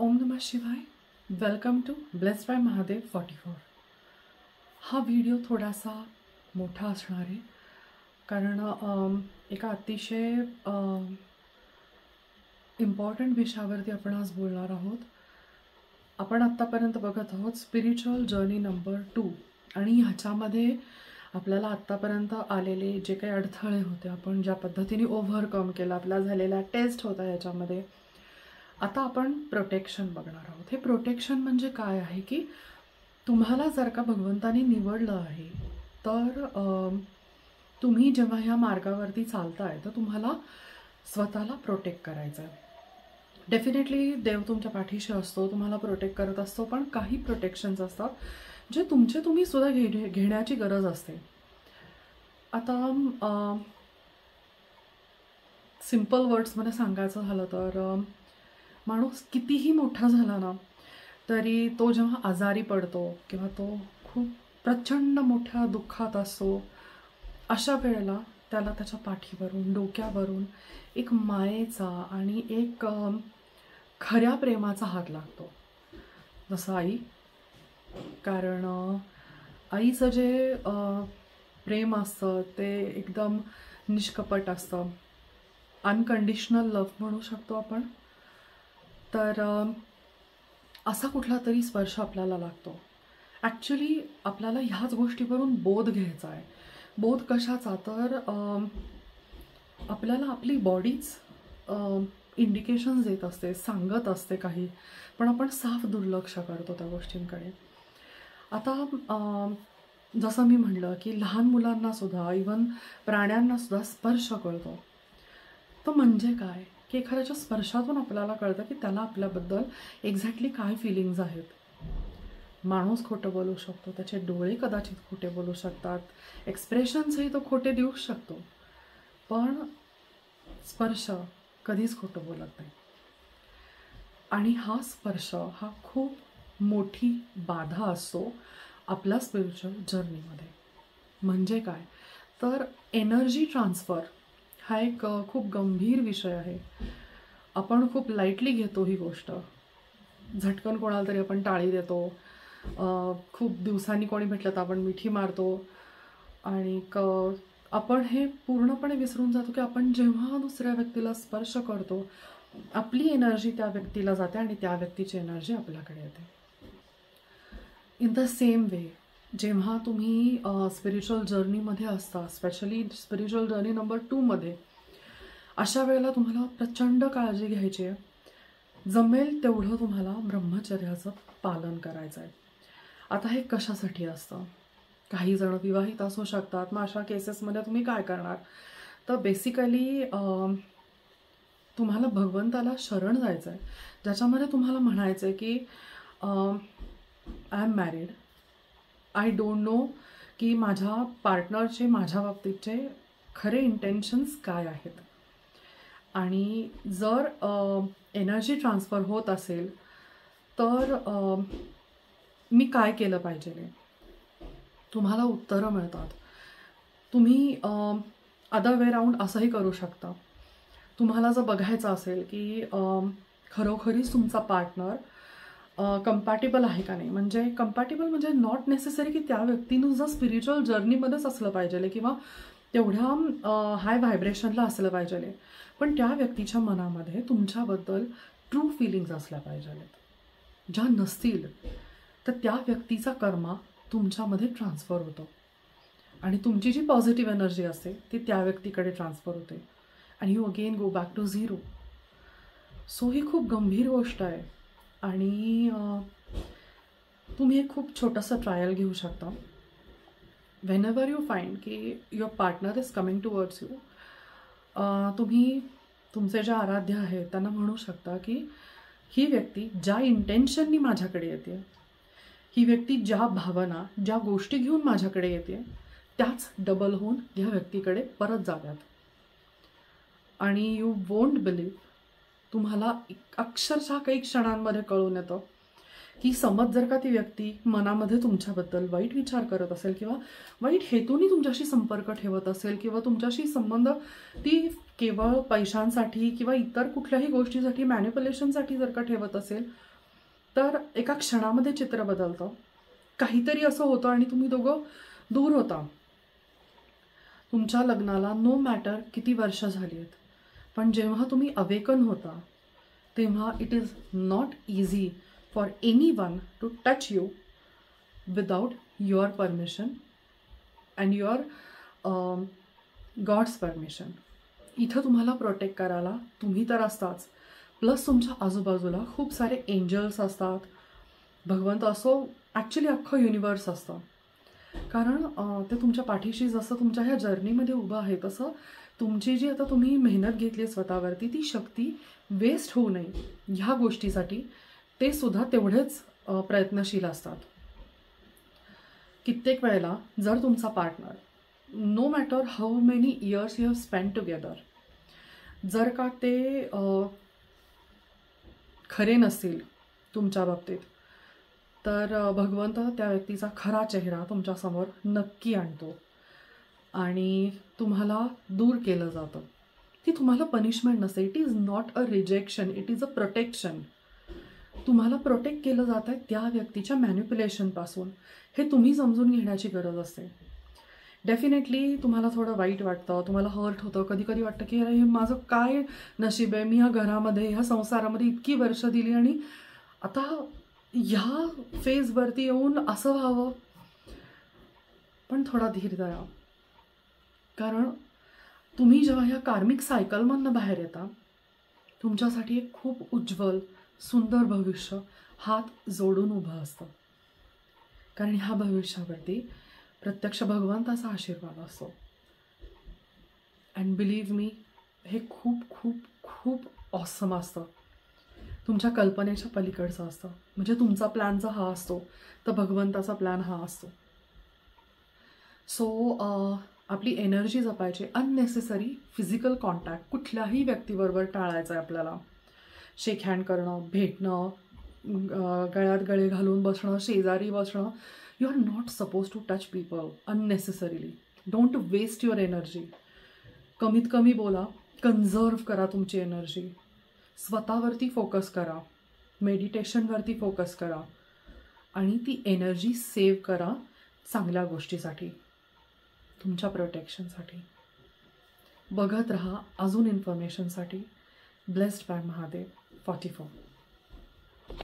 ओम नमः शिवाय. Welcome to blessed by Mahadev 44. हा व्हिडिओ थोडासा मोठा असणार आहे कारण एका अतिशय इम्पॉर्टंट विषयावरती आपण आज बोलणार आहोत. आपण आत्तापर्यंत बघत आहोत स्पिरिच्युअल जर्नी नंबर 2 आणि ह्याच्यामध्ये आपल्याला आत्तापर्यंत आलेले जे काही अडथळे होते, आपण ज्या पद्धतीने ओव्हरकम केला, आपला झालेला टेस्ट होता ह्याच्यामध्ये. आता आपण प्रोटेक्शन बघणार आहोत. हे प्रोटेक्शन म्हणजे काय आहे की तुम्हाला जर का भगवंताने निवडलं आहे तर तुम्ही जेव्हा ह्या मार्गावरती चालताय तर तुम्हाला स्वतःला प्रोटेक्ट करायचं आहे. डेफिनेटली देव तुमच्या पाठीशी असतो, तुम्हाला प्रोटेक्ट करत असतो, पण काही प्रोटेक्शन्स असतात जे तुम्ही सुद्धा घेण्याची गरज असते. आता सिम्पल वर्ड्समध्ये सांगायचं झालं तर माणूस कितीही मोठा झाला ना तरी तो जेव्हा आजारी पडतो किंवा तो खूप प्रचंड मोठ्या दुःखात असतो, अशा वेळेला त्याला त्याच्या पाठीवरून, डोक्यावरून एक मायेचा आणि एक खऱ्या प्रेमाचा हात लागतो, जसं आई. कारण आईचं जे प्रेम असतं ते एकदम निष्कपट असतं, अनकंडिशनल लव्ह म्हणू शकतो आपण. तर असा कुठला तरी स्पर्श आपल्याला लागतो. ॲक्च्युली आपल्याला ह्याच गोष्टीवरून बोध घ्यायचा आहे. बोध कशाचा? तर आपल्याला आपली बॉडीच इंडिकेशन्स देत असते, सांगत असते काही, पण आपण साफ दुर्लक्ष करतो त्या गोष्टींकडे. आता जसं मी म्हटलं की लहान मुलांनासुद्धा, इवन प्राण्यांनासुद्धा स्पर्श कळतो. तो म्हणजे काय की एखाद्याच्या स्पर्शातून आपल्याला कळतं की त्याला आपल्याबद्दल एक्झॅक्टली काय फिलिंग्ज आहेत. माणूस खोटं बोलू शकतो, त्याचे डोळे कदाचित खोटे बोलू शकतात, एक्सप्रेशन्सही तो खोटे देऊ शकतो, पण स्पर्श कधीच खोटं बोलत नाही. आणि हा स्पर्श हा खूप मोठी बाधा असतो आपल्या स्पिरिच्युअल जर्नीमध्ये. म्हणजे काय? तर एनर्जी ट्रान्सफर हा एक खूप गंभीर विषय आहे. आपण खूप लाईटली घेतो ही गोष्ट. झटकन कोणाला तरी आपण टाळी देतो, खूप दिवसांनी कोणी भेटलं तर आपण मिठी मारतो आणि आपण हे पूर्णपणे विसरून जातो की आपण जेव्हा दुसऱ्या व्यक्तीला स्पर्श करतो आपली एनर्जी त्या व्यक्तीला जाते आणि त्या व्यक्तीची एनर्जी आपल्याकडे येते. इन द सेम वे जेव्हा तुम्ही स्पिरिच्युअल जर्नीमध्ये असता, स्पेशली स्पिरिच्युअल जर्नी नंबर 2मध्ये, अशा वेळेला तुम्हाला प्रचंड काळजी घ्यायची आहे. जमेल तेवढं तुम्हाला ब्रह्मचर्याचं पालन करायचं आहे. आता हे कशासाठी असतं? काही जण विवाहित असू शकतात, मग अशा केसेसमध्ये तुम्ही काय करणार? तर बेसिकली तुम्हाला भगवंताला शरण जायचं आहे, ज्याच्यामध्ये तुम्हाला म्हणायचं आहे की I am married, I don't know की माझ्या पार्टनरचे माझ्या बाबतीतचे खरे इंटेन्शन्स काय आहेत. आणि जर एनर्जी ट्रान्सफर होत असेल तर मी काय केलं पाहिजे? तुम्हाला उत्तरं मिळतात. तुम्ही अदर वे राऊंड असंही करू शकता. तुम्हाला जर बघायचं असेल की खरोखरीच तुमचा पार्टनर कम्पॅटेबल आहे का नाही. म्हणजे कम्पॅटेबल म्हणजे नॉट नेसेसरी की त्या व्यक्तीनं जर स्पिरिच्युअल जर्नीमध्येच असलं पाहिजे किंवा तेवढ्या हाय व्हायब्रेशनला असलं पाहिजे, पण त्या व्यक्तीच्या मनामध्ये तुमच्याबद्दल ट्रू फिलिंग्स असल्या पाहिजेत. ज्या नसतील तर त्या व्यक्तीचा कर्मा तुमच्यामध्ये ट्रान्सफर होतो आणि तुमची जी पॉझिटिव्ह एनर्जी असते ती त्या व्यक्तीकडे ट्रान्सफर होते आणि you again go back to zero. So ही खूप गंभीर गोष्ट आहे आणि तुम्ही एक खूप छोटंसं ट्रायल घेऊ शकता. व्हेनेवर यू फाइंड की your partner is coming towards you, तुम्ही तुमचे जे आराध्य आहेत त्यांना म्हणू शकता की ही व्यक्ती ज्या इंटेन्शननी माझ्याकडे येते, ही व्यक्ती ज्या भावना, ज्या गोष्टी घेऊन माझ्याकडे येते त्याच डबल होऊन ह्या व्यक्तीकडे परत जाव्यात. आणि यू वोंट बिलीव्ह, तुम्हाला अक्षरशः काही क्षणांमध्ये कळून येतं की समज जर का ती व्यक्ती मनामध्ये तुमच्याबद्दल वाईट विचार करत असेल किंवा वाईट हेतूने तुमच्याशी संपर्क ठेवत असेल किंवा तुमच्याशी संबंध ती केवळ पैशांसाठी किंवा इतर कुठल्याही गोष्टीसाठी मॅनिप्युलेशनसाठी जर का ठेवत असेल, तर एका क्षणामध्ये चित्र बदलतं. काहीतरी असं होतं आणि तुम्ही दोघं दूर होता. तुमच्या लग्नाला नो मॅटर किती वर्ष झाली आहेत, पण जेव्हा तुम्ही अवेकन होता तेव्हा it is not easy for anyone to touch you without your permission and your god's permission. इथं तुम्हाला प्रोटेक्ट करायला तुम्ही तर असताच, प्लस तुमच्या आजूबाजूला खूप सारे एंजल्स असतात, भगवंत असो, ॲक्च्युली अख्खं युनिवर्स असतं. कारण ते तुमच्या पाठीशी जसं तुमच्या ह्या जर्नीमध्ये उभं आहे, तसं तुमची जी आता तुम्ही मेहनत घेतली स्वतःवरती, ती शक्ती वेस्ट होऊ नये ह्या गोष्टीसाठी ते सुद्धा तेवढेच प्रयत्नशील असतात. कित्येक वेळेला जर तुमचा partner, no matter how many years you have spend together, जर का ते खरे नसतील तुमच्या बाबतीत, तर भगवंत त्या व्यक्तीचा खरा चेहरा तुमच्यासमोर नक्की आणतो आणि तुम्हाला दूर केलं जातं. ती तुम्हाला पनिशमेंट नसते. It is not a rejection, it is a protection. तुम्हाला प्रोटेक्ट केलं जात आहे त्या व्यक्तीच्या मॅनिप्युलेशनपासून. हे तुम्ही समजून घेण्याची गरज असते. डेफिनेटली तुम्हाला थोडं वाईट वाटतं, तुम्हाला हर्ट होतं, कधी कधी वाटतं की अरे हे माझं काय नशीब आहे, मी ह्या घरामध्ये ह्या संसारामध्ये इतकी वर्ष दिली आणि आता ह्या फेजवरती येऊन असं व्हावं. पण थोडा धीर धरा, कारण तुम्ही जेव्हा ह्या कार्मिक सायकलमधनं बाहेर येता, तुमच्यासाठी एक खूप उज्ज्वल सुंदर भविष्य हात जोडून उभं असतं. कारण ह्या भविष्यावरती प्रत्यक्ष भगवंताचा आशीर्वाद असतो. अँड बिलीव्ह मी, हे खूप खूप खूप ऑसम असतं. तुमच्या कल्पनेच्या पलीकडचं असतं. म्हणजे तुमचा प्लॅन जर हा असतो तर भगवंताचा प्लॅन हा असतो. सो आपली एनर्जी जपायची. अननेसेसरी फिजिकल कॉन्टॅक्ट कुठल्याही व्यक्तीबरोबर टाळायचं आहे आपल्याला. शेक हँड करणं, भेटणं, गळ्यात गळे घालून बसणं, शेजारी बसणं. You are not suppose to touch people unnecessarily. Don't waste your energy. कमीत कमी बोला, कन्झर्व करा तुमची एनर्जी. स्वतःवरती फोकस करा, मेडिटेशनवरती फोकस करा आणि ती एनर्जी सेव्ह करा चांगल्या गोष्टीसाठी, तुमच्या प्रोटेक्शनसाठी. बघत राहा अजून इन्फॉर्मेशनसाठी. Blessed by Mahadev 44.